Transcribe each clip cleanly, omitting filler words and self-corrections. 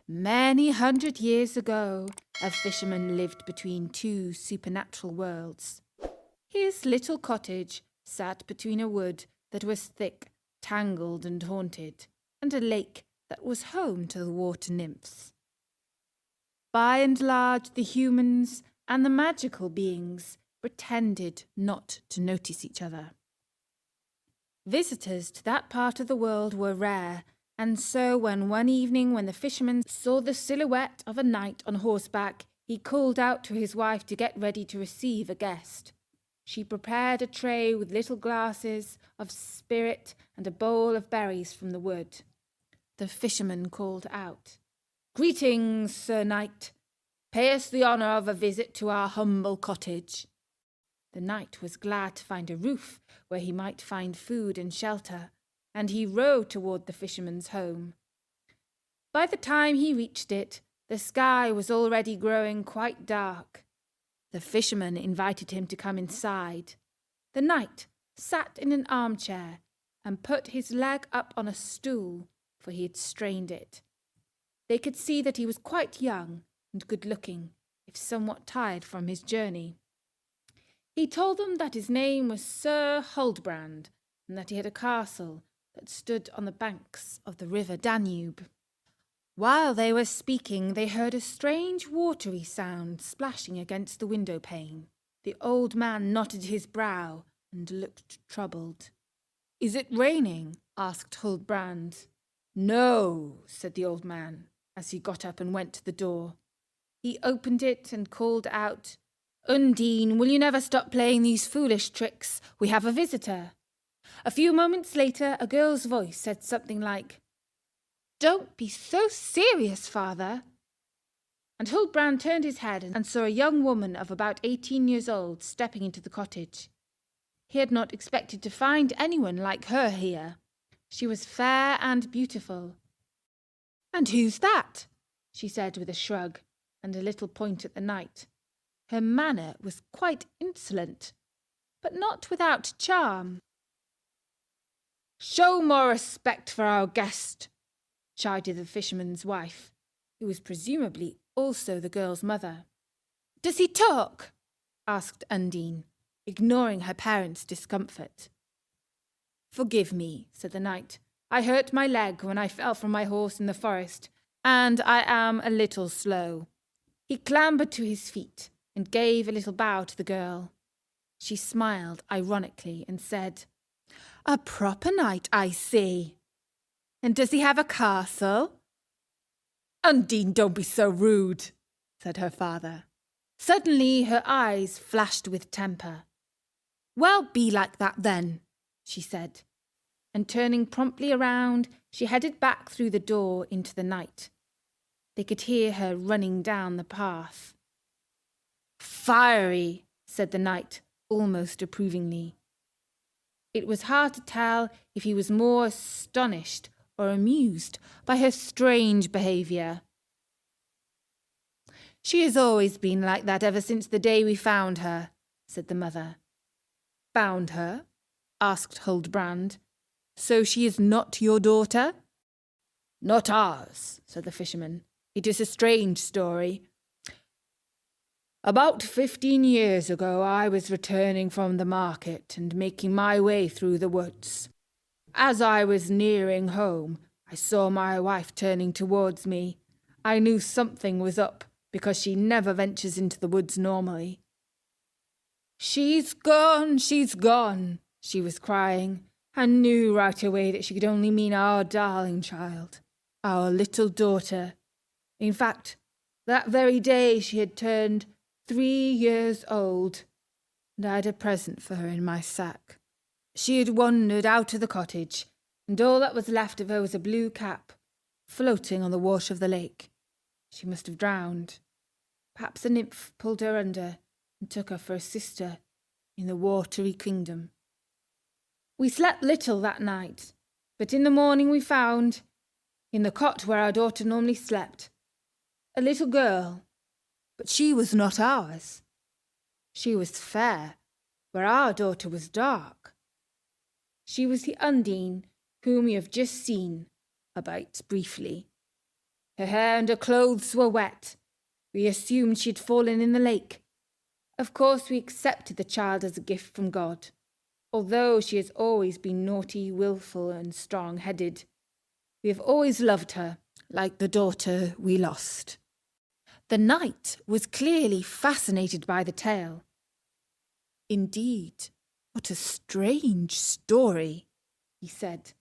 Many 100 years ago, a fisherman lived between two supernatural worlds. His little cottage sat between a wood that was thick, tangled and haunted, and a lake that was home to the water nymphs. By and large, the humans and the magical beings pretended not to notice each other. Visitors to that part of the world were rare, and so one evening when the fisherman saw the silhouette of a knight on horseback, he called out to his wife to get ready to receive a guest. She prepared a tray with little glasses of spirit and a bowl of berries from the wood. The fisherman called out, "Greetings, Sir Knight. Pay us the honour of a visit to our humble cottage." The knight was glad to find a roof where he might find food and shelter, and he rowed toward the fisherman's home. By the time he reached it, the sky was already growing quite dark. The fisherman invited him to come inside. The knight sat in an armchair and put his leg up on a stool, for he had strained it. They could see that he was quite young and good-looking, if somewhat tired from his journey. He told them that his name was Sir Huldbrand, and that he had a castle that stood on the banks of the river Danube. While they were speaking, they heard a strange watery sound splashing against the window pane. The old man knotted his brow and looked troubled. "Is it raining?" asked Huldbrand. "No," said the old man, as he got up and went to the door. He opened it and called out, "Undine, will you never stop playing these foolish tricks? We have a visitor." A few moments later, a girl's voice said something like, "Don't be so serious, father." And Huldbrand turned his head and saw a young woman of about 18 years old stepping into the cottage. He had not expected to find anyone like her here. She was fair and beautiful. "And who's that?" she said with a shrug and a little point at the knight. Her manner was quite insolent, but not without charm. "Show more respect for our guest," chided the fisherman's wife, who was presumably also the girl's mother. "Does he talk?" asked Undine, ignoring her parents' discomfort. "Forgive me," said the knight. "I hurt my leg when I fell from my horse in the forest, and I am a little slow." He clambered to his feet and gave a little bow to the girl. She smiled ironically and said, "A proper knight, I see. And does he have a castle?" "Undine, don't be so rude," said her father. Suddenly her eyes flashed with temper. "Well, be like that then," she said, and turning promptly around, she headed back through the door into the night. They could hear her running down the path. "Fiery," said the knight, almost approvingly. It was hard to tell if he was more astonished or amused by her strange behaviour. "She has always been like that ever since the day we found her," said the mother. "Found her?" asked Huldbrand. "So she is not your daughter?" "Not ours," said the fisherman. "It is a strange story. About 15 years ago I was returning from the market and making my way through the woods. As I was nearing home, I saw my wife turning towards me. I knew something was up because she never ventures into the woods normally. 'She's gone, she's gone,' she was crying. I knew right away that she could only mean our darling child, our little daughter. In fact, that very day she had turned 3 years old, and I had a present for her in my sack. She had wandered out of the cottage, and all that was left of her was a blue cap, floating on the wash of the lake. She must have drowned. Perhaps a nymph pulled her under and took her for a sister in the watery kingdom. We slept little that night, but in the morning we found, in the cot where our daughter normally slept, a little girl. But she was not ours. She was fair, where our daughter was dark. She was the Undine whom you have just seen about briefly." Her hair and her clothes were wet. We assumed she'd fallen in the lake. Of course, we accepted the child as a gift from God, although she has always been naughty, willful, and strong-headed. We have always loved her, like the daughter we lost." The knight was clearly fascinated by the tale. "Indeed, what a strange story," he said.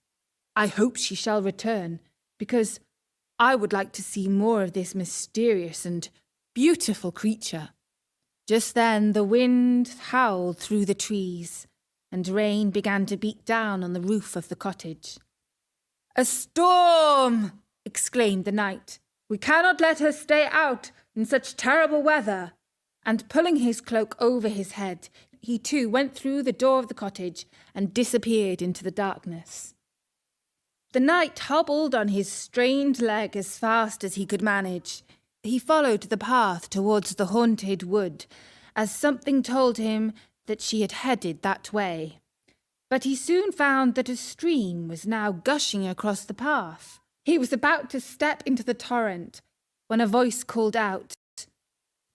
"I hope she shall return, because I would like to see more of this mysterious and beautiful creature." Just then the wind howled through the trees, and rain began to beat down on the roof of the cottage. "A storm!" exclaimed the knight. "We cannot let her stay out in such terrible weather." And pulling his cloak over his head, he too went through the door of the cottage and disappeared into the darkness. The knight hobbled on his strained leg as fast as he could manage. He followed the path towards the haunted wood, as something told him that she had headed that way. But he soon found that a stream was now gushing across the path. He was about to step into the torrent when a voice called out,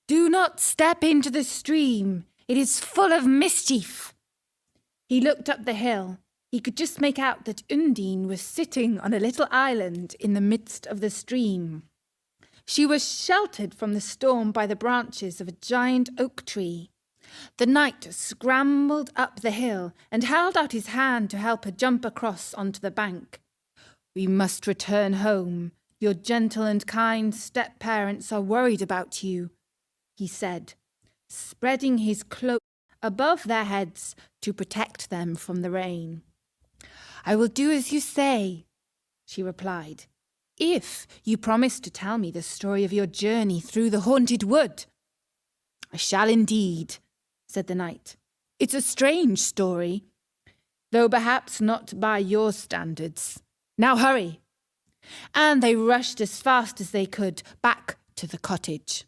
"Do not step into the stream. It is full of mischief." He looked up the hill. He could just make out that Undine was sitting on a little island in the midst of the stream. She was sheltered from the storm by the branches of a giant oak tree. The knight scrambled up the hill and held out his hand to help her jump across onto the bank. "We must return home. Your gentle and kind step-parents are worried about you," he said, spreading his cloak above their heads to protect them from the rain. "I will do as you say," she replied, "if you promise to tell me the story of your journey through the haunted wood." "I shall indeed," said the knight. "It's a strange story, though perhaps not by your standards. Now hurry." And they rushed as fast as they could back to the cottage.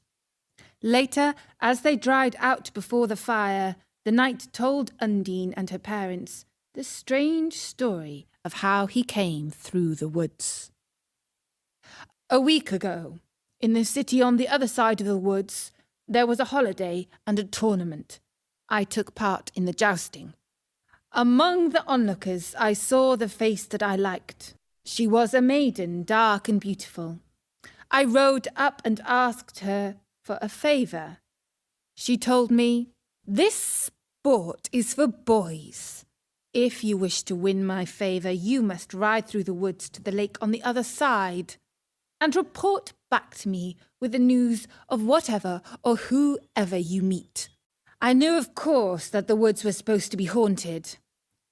Later, as they dried out before the fire, the knight told Undine and her parents the strange story of how he came through the woods. "A week ago, in the city on the other side of the woods, there was a holiday and a tournament. I took part in the jousting. Among the onlookers, I saw the face that I liked. She was a maiden, dark and beautiful. I rode up and asked her for a favour. She told me, 'This sport is for boys. If you wish to win my favour, you must ride through the woods to the lake on the other side, and report back to me with the news of whatever or whoever you meet.' I knew, of course, that the woods were supposed to be haunted,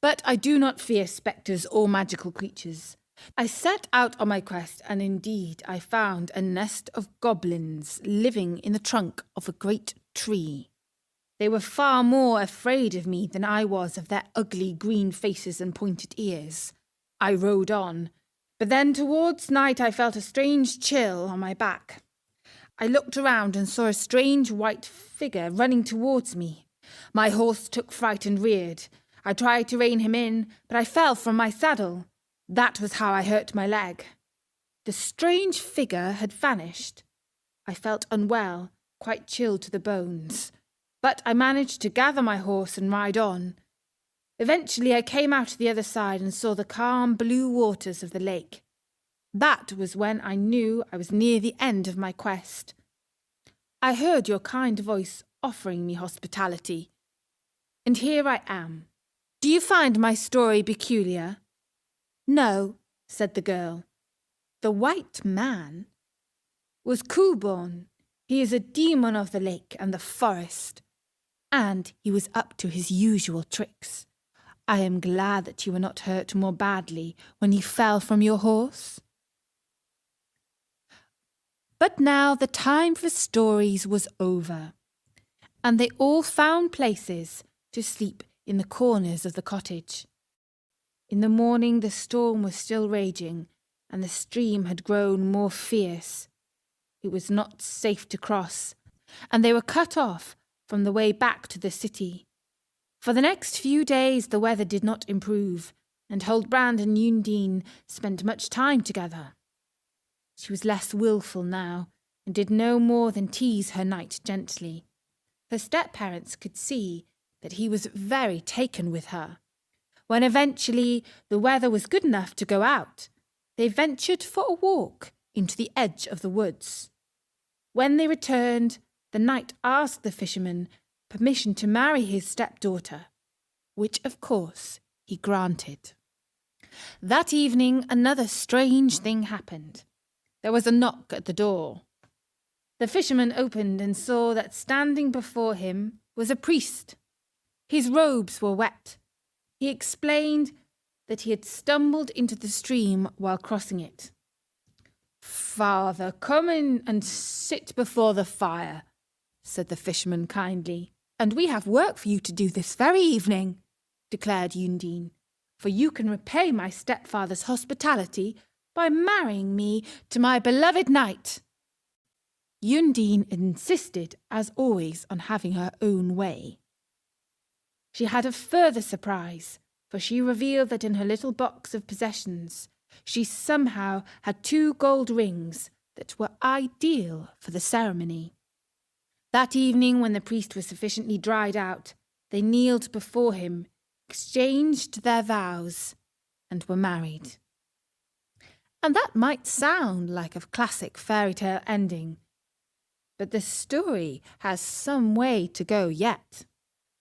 but I do not fear spectres or magical creatures. I set out on my quest, and indeed I found a nest of goblins living in the trunk of a great tree. They were far more afraid of me than I was of their ugly green faces and pointed ears. I rode on, but then towards night I felt a strange chill on my back. I looked around and saw a strange white figure running towards me. My horse took fright and reared. I tried to rein him in, but I fell from my saddle. That was how I hurt my leg. The strange figure had vanished. I felt unwell, quite chilled to the bones, but I managed to gather my horse and ride on. Eventually I came out to the other side and saw the calm blue waters of the lake. That was when I knew I was near the end of my quest. I heard your kind voice offering me hospitality, and here I am. Do you find my story peculiar?" "No," said the girl. "The white man was Kuborn. He is a demon of the lake and the forest, and he was up to his usual tricks. I am glad that you were not hurt more badly when you fell from your horse." But now the time for stories was over, and they all found places to sleep in the corners of the cottage. In the morning the storm was still raging, and the stream had grown more fierce. It was not safe to cross, and they were cut off from the way back to the city. For the next few days the weather did not improve, and Huldbrand and Undine spent much time together. She was less wilful now, and did no more than tease her knight gently. Her step-parents could see that he was very taken with her. When eventually the weather was good enough to go out, they ventured for a walk into the edge of the woods. When they returned, the knight asked the fisherman permission to marry his stepdaughter, which of course he granted. That evening another strange thing happened. There was a knock at the door. The fisherman opened and saw that standing before him was a priest. His robes were wet. He explained that he had stumbled into the stream while crossing it. "Father, come in and sit before the fire," said the fisherman kindly. "And we have work for you to do this very evening," declared Undine, "for you can repay my stepfather's hospitality by marrying me to my beloved knight." Undine insisted, as always, on having her own way. She had a further surprise, for she revealed that in her little box of possessions she somehow had 2 gold rings that were ideal for the ceremony. That evening, when the priest was sufficiently dried out, they kneeled before him, exchanged their vows, and were married. And that might sound like a classic fairy tale ending, but the story has some way to go yet.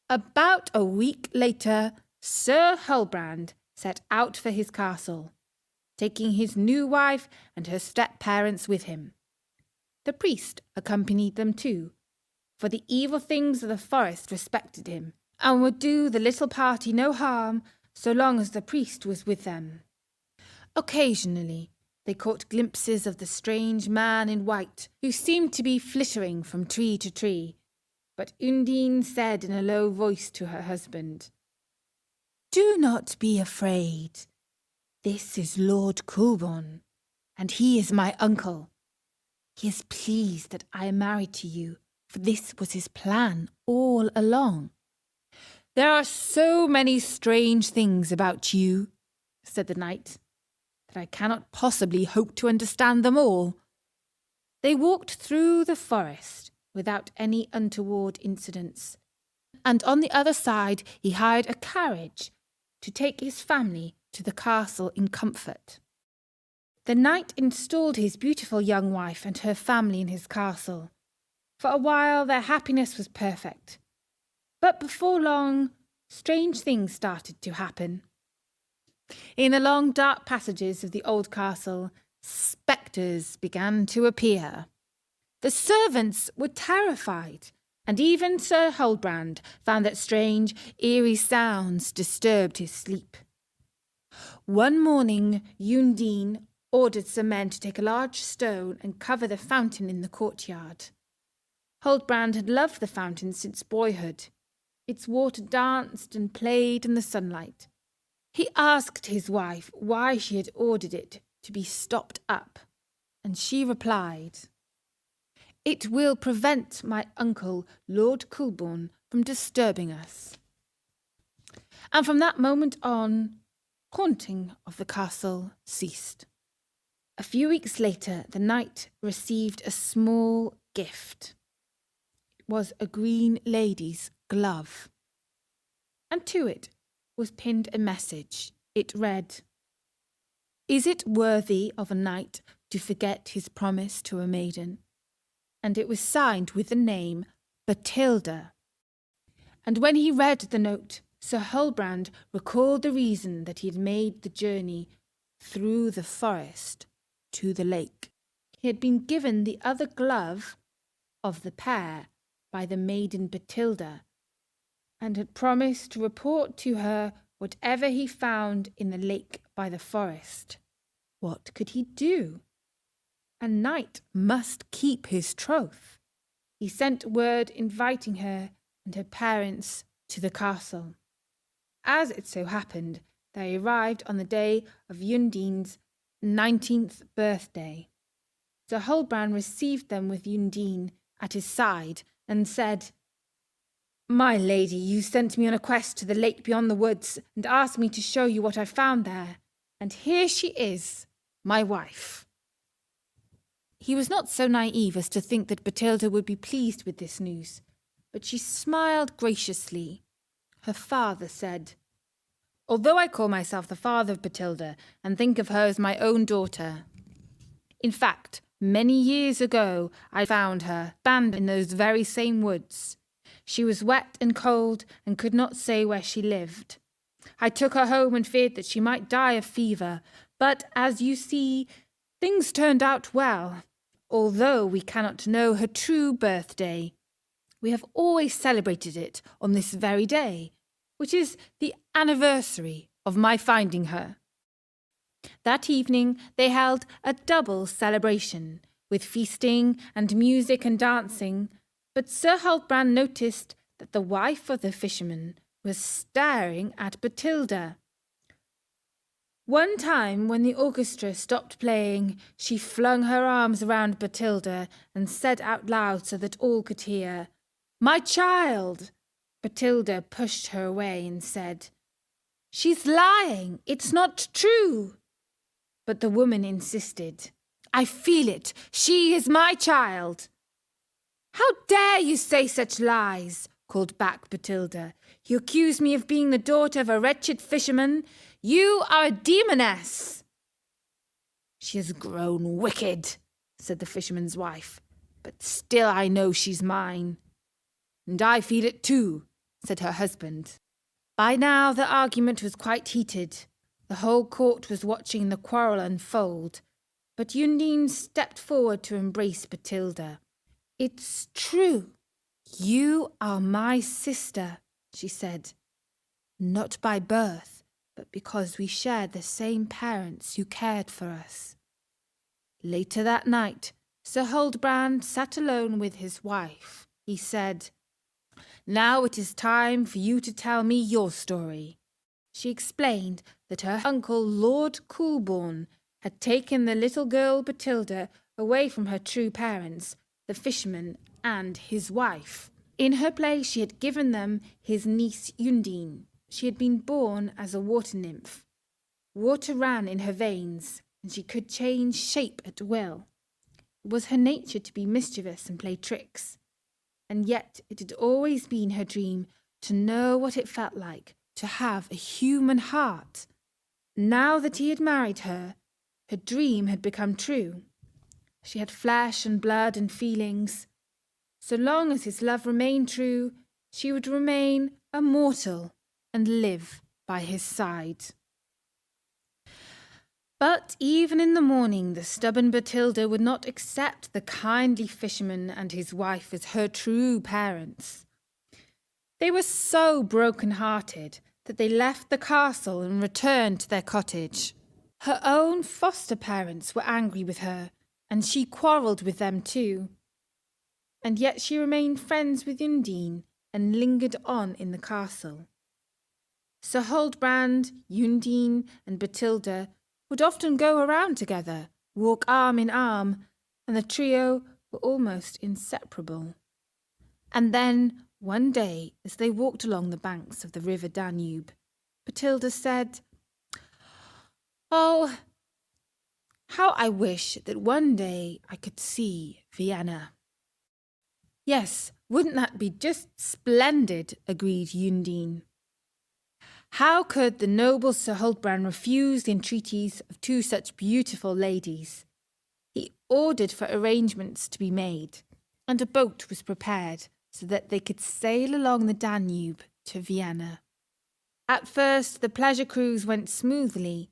About a week later, Sir Huldbrand set out for his castle, taking his new wife and her step-parents with him. The priest accompanied them too, for the evil things of the forest respected him, and would do the little party no harm so long as the priest was with them. Occasionally, they caught glimpses of the strange man in white, who seemed to be flittering from tree to tree, but Undine said in a low voice to her husband, "Do not be afraid. This is Lord Coulbon, and he is my uncle. He is pleased that I am married to you, for this was his plan all along." "There are so many strange things about you," said the knight, "that I cannot possibly hope to understand them all." They walked through the forest without any untoward incidents, and on the other side he hired a carriage to take his family to the castle in comfort. The knight installed his beautiful young wife and her family in his castle. For a while their happiness was perfect, but before long strange things started to happen. In the long dark passages of the old castle, spectres began to appear. The servants were terrified, and even Sir Huldbrand found that strange, eerie sounds disturbed his sleep. One morning, Undine ordered some men to take a large stone and cover the fountain in the courtyard. Huldbrand had loved the fountain since boyhood. Its water danced and played in the sunlight. He asked his wife why she had ordered it to be stopped up, and she replied, "It will prevent my uncle, Lord Coulbon, from disturbing us." And from that moment on, haunting of the castle ceased. A few weeks later, the knight received a small gift. It was a green lady's glove, and to it was pinned a message. It read, "Is it worthy of a knight to forget his promise to a maiden?" And it was signed with the name Bathilda. And when he read the note, Sir Huldbrand recalled the reason that he had made the journey through the forest to the lake. He had been given the other glove of the pair by the maiden Bathilda, and had promised to report to her whatever he found in the lake by the forest. What could he do? A knight must keep his troth. He sent word inviting her and her parents to the castle. As it so happened, they arrived on the day of Undine's 19th birthday. Sir Huldbrand received them with Undine at his side and said, "My lady, you sent me on a quest to the lake beyond the woods and asked me to show you what I found there, and here she is, my wife." He was not so naive as to think that Bathilda would be pleased with this news, but she smiled graciously. Her father said, "Although I call myself the father of Bathilda and think of her as my own daughter, in fact, many years ago I found her, abandoned in those very same woods. She was wet and cold and could not say where she lived. I took her home and feared that she might die of fever, but as you see, things turned out well. Although we cannot know her true birthday, we have always celebrated it on this very day, which is the anniversary of my finding her." That evening they held a double celebration, with feasting and music and dancing, but Sir Huldbrand noticed that the wife of the fisherman was staring at Bathilda. One time, when the orchestra stopped playing, she flung her arms around Bathilda and said out loud so that all could hear, "My child!" Bathilda pushed her away and said, "She's lying, it's not true." But the woman insisted, "I feel it, she is my child." "How dare you say such lies?" called back Bathilda. "You accuse me of being the daughter of a wretched fisherman. You are a demoness." "She has grown wicked," said the fisherman's wife, "but still I know she's mine." "And I feel it too," said her husband. By now the argument was quite heated. The whole court was watching the quarrel unfold, but Undine stepped forward to embrace Bathilda. "It's true. You are my sister," she said. "Not by birth, but because we shared the same parents who cared for us." Later that night, Sir Huldbrand sat alone with his wife. He said, "Now it is time for you to tell me your story." She explained that her uncle Lord Coolbawn had taken the little girl Bathilda away from her true parents, the fisherman and his wife. In her place she had given them his niece Undine. She had been born as a water nymph. Water ran in her veins, and she could change shape at will. It was her nature to be mischievous and play tricks, and yet it had always been her dream to know what it felt like to have a human heart. Now that he had married her, her dream had become true. She had flesh and blood and feelings. So long as his love remained true, she would remain a mortal and live by his side. But even in the morning, the stubborn Bathilda would not accept the kindly fisherman and his wife as her true parents. They were so broken-hearted that they left the castle and returned to their cottage. Her own foster parents were angry with her, and she quarrelled with them too. And yet she remained friends with Undine and lingered on in the castle. Sir Huldbrand, Undine, and Bathilda would often go around together, walk arm in arm, and the trio were almost inseparable. And then, one day, as they walked along the banks of the river Danube, Bathilda said, "Oh, how I wish that one day I could see Vienna." "Yes, wouldn't that be just splendid?" agreed Undine. How could the noble Sir Huldbrand refuse the entreaties of two such beautiful ladies? He ordered for arrangements to be made, and a boat was prepared so that they could sail along the Danube to Vienna. At first the pleasure cruise went smoothly,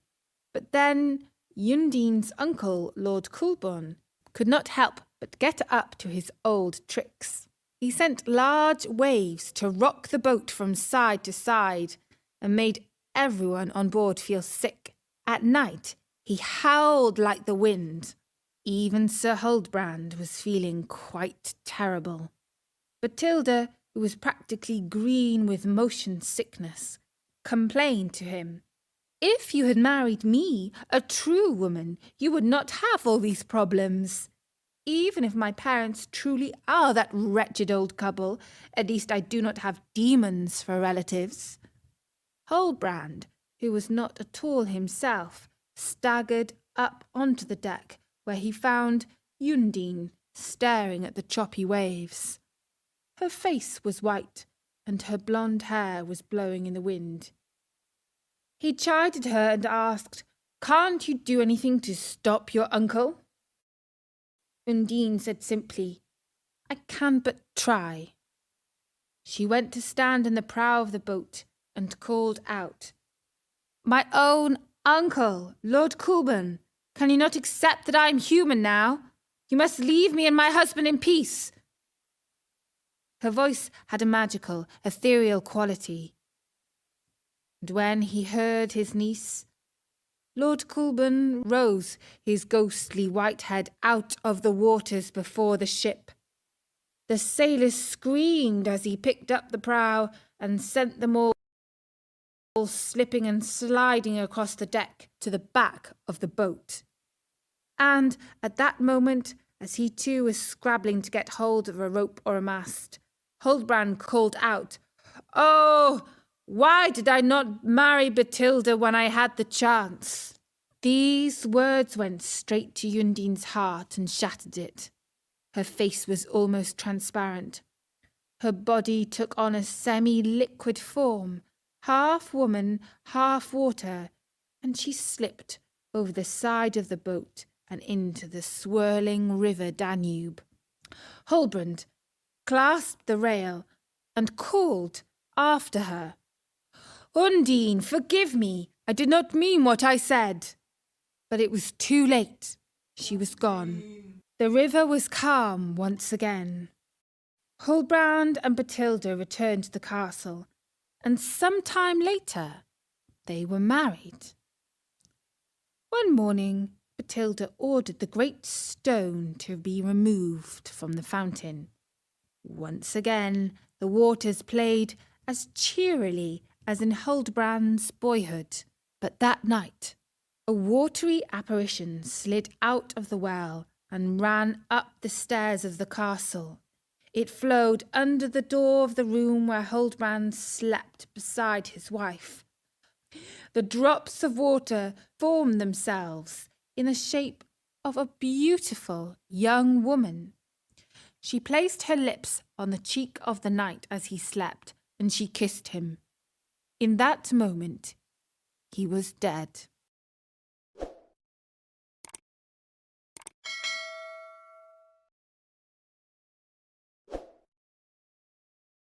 but then Undine's uncle, Lord Coolbawn, could not help but get up to his old tricks. He sent large waves to rock the boat from side to side and made everyone on board feel sick. At night, he howled like the wind. Even Sir Huldbrand was feeling quite terrible. Bathilda, who was practically green with motion sickness, complained to him, "If you had married me, a true woman, you would not have all these problems. Even if my parents truly are that wretched old couple, at least I do not have demons for relatives." Huldbrand, who was not at all himself, staggered up onto the deck, where he found Undine, staring at the choppy waves. Her face was white, and her blonde hair was blowing in the wind. He chided her and asked, "Can't you do anything to stop your uncle?" Undine said simply, "I can but try." She went to stand in the prow of the boat and called out, "My own uncle, Lord Goblin, can you not accept that I am human now? You must leave me and my husband in peace." Her voice had a magical, ethereal quality. And when he heard his niece, Lord Goblin rose his ghostly white head out of the waters before the ship. The sailors screamed as he picked up the prow and sent them all slipping and sliding across the deck to the back of the boat. And at that moment, as he too was scrabbling to get hold of a rope or a mast, Huldbrand called out, "Oh, why did I not marry Bathilda when I had the chance?" These words went straight to Undine's heart and shattered it. Her face was almost transparent. Her body took on a semi-liquid form, half woman, half water, and she slipped over the side of the boat and into the swirling river Danube. Huldbrand clasped the rail and called after her, "Undine, forgive me. I did not mean what I said." But it was too late. She was gone. The river was calm once again. Huldbrand and Bathilda returned to the castle, and some time later they were married. One morning, Bathilda ordered the great stone to be removed from the fountain. Once again, the waters played as cheerily as in Huldbrand's boyhood. But that night, a watery apparition slid out of the well and ran up the stairs of the castle. It flowed under the door of the room where Huldbrand slept beside his wife. The drops of water formed themselves in the shape of a beautiful young woman. She placed her lips on the cheek of the knight as he slept, and she kissed him. In that moment, he was dead.